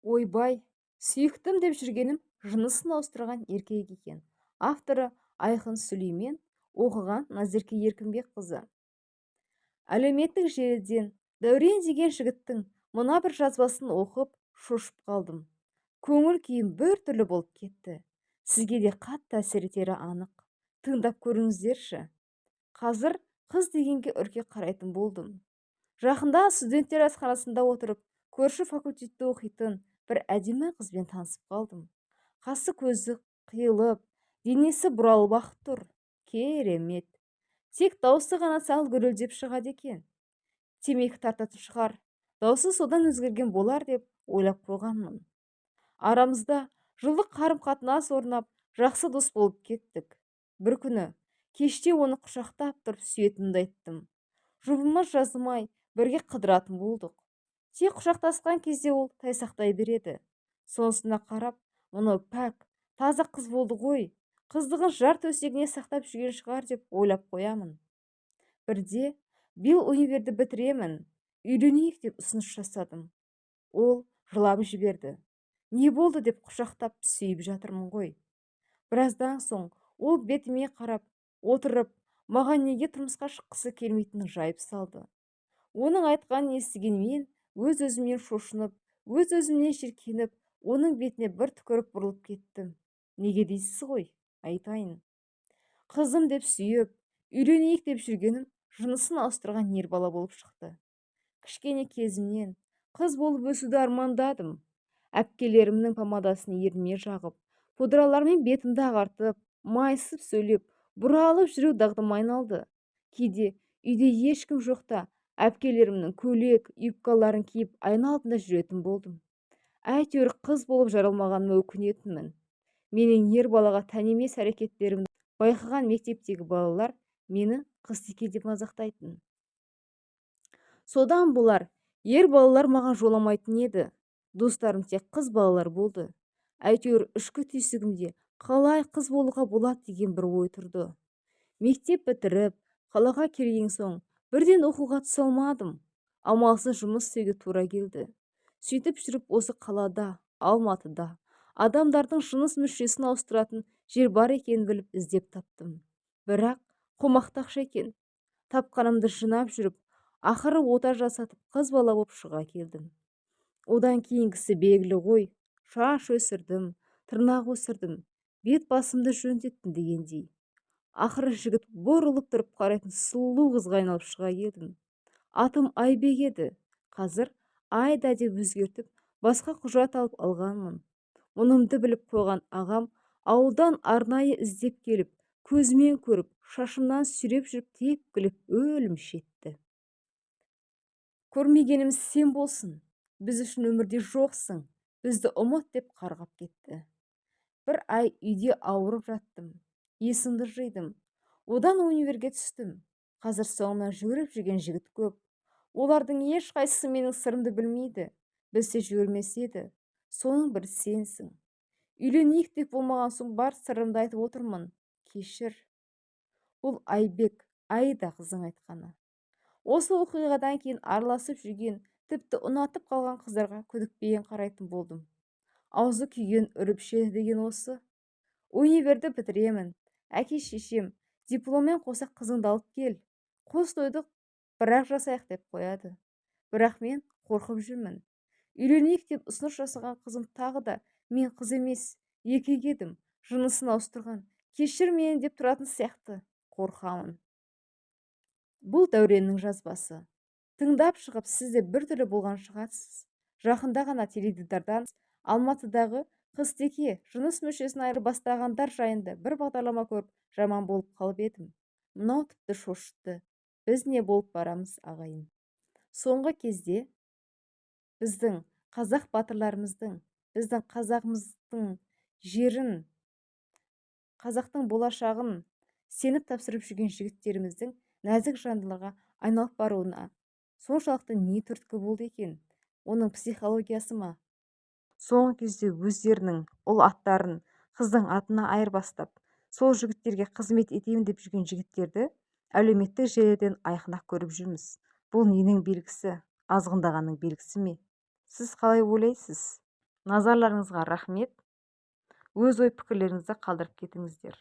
Ойбай, сүйіктім деп жүргенім жынысын ауыстырған еркек екен. Авторы Айқын Сүлеймен, оқыған Назерке Еркінбекқызы. Әлеуметтік желіден Дәурен деген жігіттің мына бір жазбасын оқып шошып қалдым. Көңіл күйім бір түрлі болып кетті. Сізге де қатты әсер етері анық. Тыңдап көріңіздерші. Қазір қыз дегенге үрке қарайтын болдым. Жақында студенттер асханасында отырып, көрші факультетте оқитын бір әдемі қызбен танысып қалдым. Қасы көзі қиылып, денесі бұралып ақ тұр. Керемет. Тек дауысы ғана сәл гүрілдеп шығады екен. Темекі тартатын шығар. Дауысы содан өзгерген болар деп ойлап қойғанмын. Арамызда жылдық қарым-қатынас орнап, жақсы дос болып кеттік. Бір күні кеште оны құшақтап тұрып сүйетінімді айттым. Жұбымыз жазылмай бірге қыдыратын болдық. Тек құшақтасқан кезде ол тайсақтай береді. Сонысына қарап, мұны пәк, таза қыз болды ғой. Қыздығын жар төсегіне сақтап жүрген шығар деп ойлап қоямын. Бірде биыл универді бітіремін, үйленейік деп ұсыныс жасадым. Ол жылап жіберді. Не болды деп құшақтап сүйіп жатырмын ғой. Біраздан соң ол бетіме қарап отырып, маған неге тұрмысқа шыққысы келмейтінін жайып салды. Оның айтқанын естігенмен өз-өзімнен шошынып, өз-өзімнен жиіркеніп, оның бетіне бір түкіріп бұрылып кеттім. Неге дейсіз ғой, айтайын. Қызым деп сүйіп, үйленейік деп жүргенім жынысын ауыстырған ер бала болып шықты. Кішкене кезімнен қыз болып өсуді армандадым. Әпкелерімнің помадасын ерніме жағып, пудралармен бетімді ағартып, майысып сөйлеп, бұралып жүру дағдыма айналды. Кейде үйде ешкім жоқта әпкелерімнің көйлек, юбкаларын киіп айналдында жүретін болдым. Әйтеуір қыз болып жаралмағаныма өкінетінмін. Менің ер балаға тән емес әрекеттерімді байқаған мектептегі балалар мені қыз-теке деп мазақтайтын. Содан болар, ер балалар маған жоламайтын еді. Достарым тек қыз балалар болды. Әйтеуір ішкі түйсігімде қалай қыз болуға болады деген бір ой тұрды. Мектеп бітіріп, қалаға келген соң бірден оқуға түсе алмадым. Амалсыз жұмыс істеуге тура келді. Сөйтіп жүріп осы қалада, Алматыда адамдардың жыныс мүшесін ауыстыратын жер бар екенін біліп іздеп таптым. Бірақ қомақты ақша екен. Тапқанымды жинап жүріп, ақыры ота жасатып қыз бала болып шыға келдім. Одан кейінгісі белгілі ғой. Шаш өсірдім, тырнақ өсірдім, бет басымды жөндеттім дегендей. Ақыры жігіт бұрылып тұрып қарайтын сұлу қызға айналып шыға келдім. Атым Айбек еді. Қазір Айда деп өзгертіп, басқа құжат алып алғанмын. Мұнымды біліп қойған ағам ауылдан арнайы іздеп келіп, көзімен көріп, шашымнан сүйреп жүріп тепкілеп өлім шетті. Көрмегеніміз сен болсын, біз үшін өмірде жоқсың, бізді ұмыт деп қарғап кетті. Бір ай үйде ауырып жаттым, есімді жидым. Одан универге түстім. Қазір соңымнан жүгіріп жүрген жігіт көп. Олардың ешқайсысы менің сырымды білмейді. Білсе жүгірмес еді. Соның бір сенсің. Үйленейік деп болмаған соң бар сырымды айтып отырмын. Кешір. Бұл Айбек, Айда қызың айтқаны. Осы оқиғадан кейін араласып жүрген, тіпті ұнатып қалған қыздарға күдікпен қарайтын болдым. Аузы күйген үріпшеді деген осы. Универді бітіремін. Әке-шешем дипломмен қоса қызыңды алып кел. Қос тойды бірақ жасайық деп қояды. Бірақ мен қорқып жүрмін. Үйленейік деп ұсыныс жасаған қызым тағы да мен қыз емес, еркек едім, жынысын ауыстырған. Кешір мені деп тұратын сияқты. Қорқамын. Бұл Дәуреннің жазбасы. Тыңдап шығып, сіз де біртүрлі болған шығарсыз. Жақында ғана теледидардан Алматыдағы қыз-теке жыныс мүшесін айырбастағандар жайында бір бағдарлама көріп, жаман болып қалып едім. Мынау тіпті шошытты. Біз не болып барамыз, ағайын? Соңғы кезде біздің қазақ батырларымыздың, біздің қазағымыздың жерін, қазақтың болашағын сеніп тапсырып жүрген жігіттеріміздің нәзік жандыларға айналып баруына соншалықты не түрткі болды екен? Оның психологиясы ма? Соңғы кезде өздерінің ұл аттарын қыздың атына айырбастап, сол жігіттерге қызмет етемін деп жүрген жігіттерді әлеуметтік желіден айқын-ақ көріп жүрміз. Бұл ненің белгісі? Азғындағанның белгісі ме? Сіз қалай ойлайсыз? Назарларыңызға рахмет. Өз ой пікірлеріңізді қалдырып кетіңіздер.